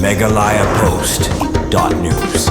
MeghalayaPost.news.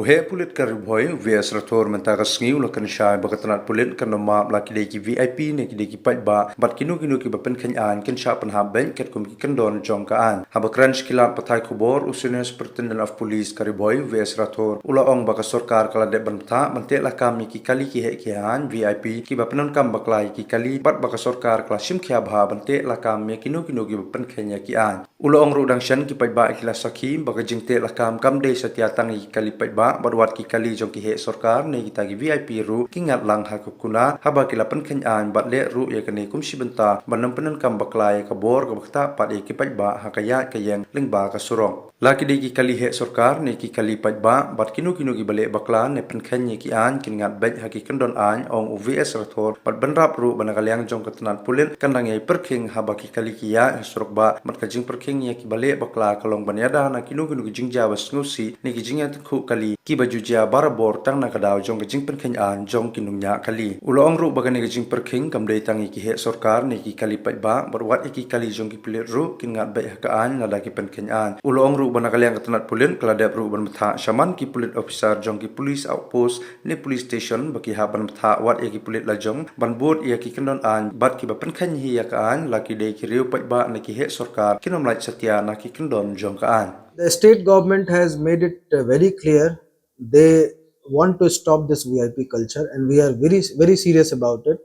Heh Pulit kar Bhoi VS Rathor mentakas ngiu lakan syai bakatanat Pulit kan nama laki deki VIP ne ki deki Beit Wat bat kinu ki Pynkheiñ Aiñ kan sya penha ben ket kum ki kendon jong kaan habakran skilat patai kubor usune superintendent of police kar Bhoi VS Rathor ula ong baka Sorkar kala de banta mante la kami ki kali ki he ki han VIP ki bapenon kam baklai ki kali bat baka Sorkar kala sim khia bha bante la kami kinu ki Pynkheiñ Aiñ ula ong rudang shan ki Beit Wat ki la sakhi baka jingte la kam de satia tangi kali Beit Wat Wat ki kali jong ki Heh Sorkar ne kita ki VIP ru kingat lang hakukuna haba ki la Pynkheiñ Aiñ bat le ru ya kani kum sibenta banam penan kam baklai ka bor ka bakta pat ki Beit Wat hakaya kayeng lingba ka surong laki de ki kali Heh Sorkar ne ki kali Beit Wat bat kinu ki bale bakla ne Pynkheiñ ki Aiñ kingat bet haki kendon Aiñ ong UVS Rathor bat benrap ru banagalyang jong katanan Pulit kandang yai Pyrkheiñ haba ki kali ki ya surok ba mat ka jing Pyrkheiñ ki bale bakla kalong banyada na kinu ki jing jawas ngusi ne ki jing ya khu kali ki bajujia barabor tang na kadaw jong jing Pynkheiñ Aiñ jong kinungnya kali ulong ru bagani jing Pyrkheiñ kamdei tangi ki Heh Sorkar ne ki kali Beit Wat ki kali jong ki Pulit ru kingat bet haka Aiñ nada ki Pynkheiñ Aiñ ulong ru banagalyang katanat Pulit keladep ru ban matha shaman ki Pulit officer jong ki police outpost ne police station baki ha ban matha wat ki Pulit la jong ban bot ki kendon Aiñ bat ki ba Pynkheiñ hi ya ka Aiñ laki de ki riu Beit Wat ne ki Heh Sorkar kinom lai satya na ki kendon jong ka Aiñ. The state government has made it very clear they want to stop this VIP culture, and we are very serious about it.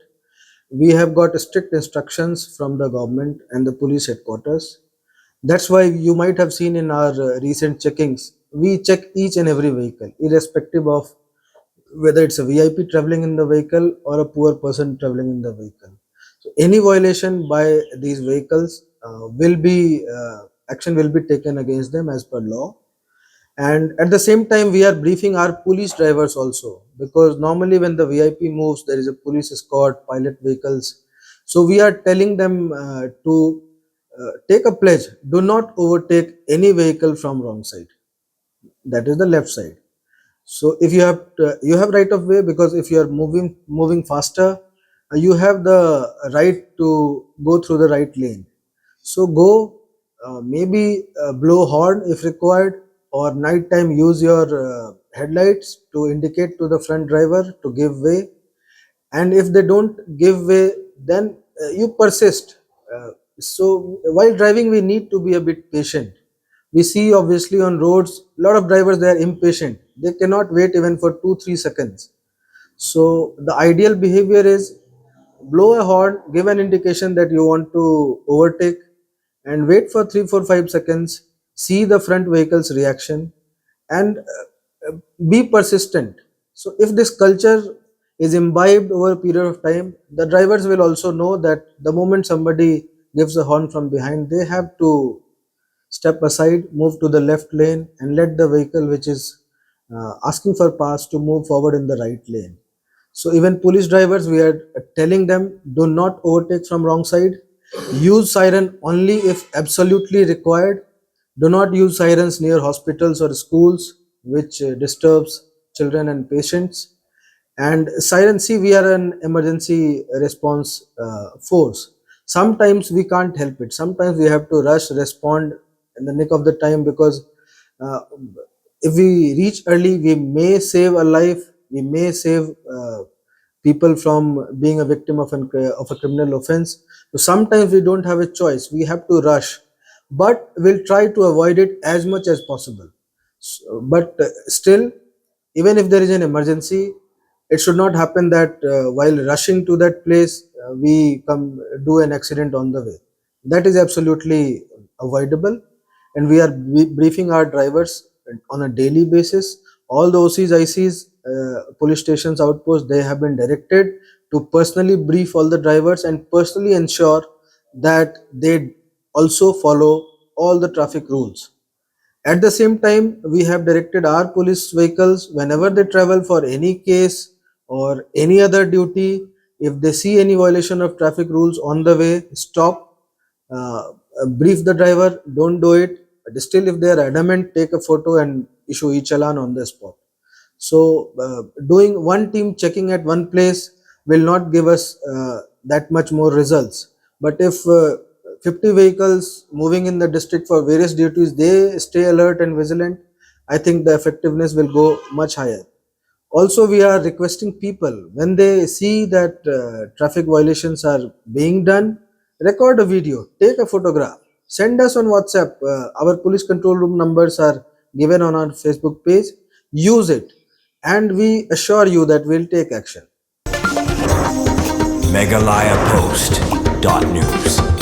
We have got strict instructions from the government and the police headquarters. That's why you might have seen in our recent checkings, we check each and every vehicle, irrespective of whether it's a VIP traveling in the vehicle or a poor person traveling in the vehicle. So any violation by these vehicles action will be taken against them as per law. And at the same time, we are briefing our police drivers also, because normally when the VIP moves, there is a police escort, pilot vehicles. So we are telling them to take a pledge: do not overtake any vehicle from wrong side, that is the left side. So if you have right of way, because if you are moving faster, you have the right to go through the right lane. So go, maybe blow horn if required, or night time use your headlights to indicate to the front driver to give way. And if they don't give way, then you persist. So while driving, we need to be a bit patient. We see obviously on roads, a lot of drivers, they are impatient. They cannot wait even for 2-3 seconds. So the ideal behavior is blow a horn, give an indication that you want to overtake, and wait for 3-4-5 seconds, see the front vehicle's reaction, and be persistent. So if this culture is imbibed over a period of time, the drivers will also know that the moment somebody gives a horn from behind, they have to step aside, move to the left lane, and let the vehicle which is asking for pass to move forward in the right lane. So even police drivers, we are telling them, do not overtake from wrong side. Use siren only if absolutely required. Do not use sirens near hospitals or schools, which disturbs children and patients. And siren, see, we are an emergency response force. Sometimes we can't help it. Sometimes we have to rush, respond in the nick of the time, because if we reach early, we may save a life, we may save people from being a victim of a criminal offense. So sometimes we don't have a choice, we have to rush, but we'll try to avoid it as much as possible. But still, even if there is an emergency, it should not happen that while rushing to that place, we do an accident on the way. That is absolutely avoidable, and we are briefing our drivers on a daily basis. All the OCs, ICs, police stations, outposts, they have been directed to personally brief all the drivers and personally ensure that they also follow all the traffic rules. At the same time, we have directed our police vehicles, whenever they travel for any case or any other duty, if they see any violation of traffic rules on the way, stop, brief the driver, don't do it. But still, if they are adamant, take a photo and issue e-challan on the spot. So doing one team checking at one place will not give us that much more results. But if 50 vehicles moving in the district for various duties, they stay alert and vigilant, I think the effectiveness will go much higher. Also, we are requesting people when they see that traffic violations are being done, record a video, take a photograph, send us on WhatsApp. Our police control room numbers are given on our Facebook page. Use it, and we assure you that we'll take action. MeghalayaPost.news.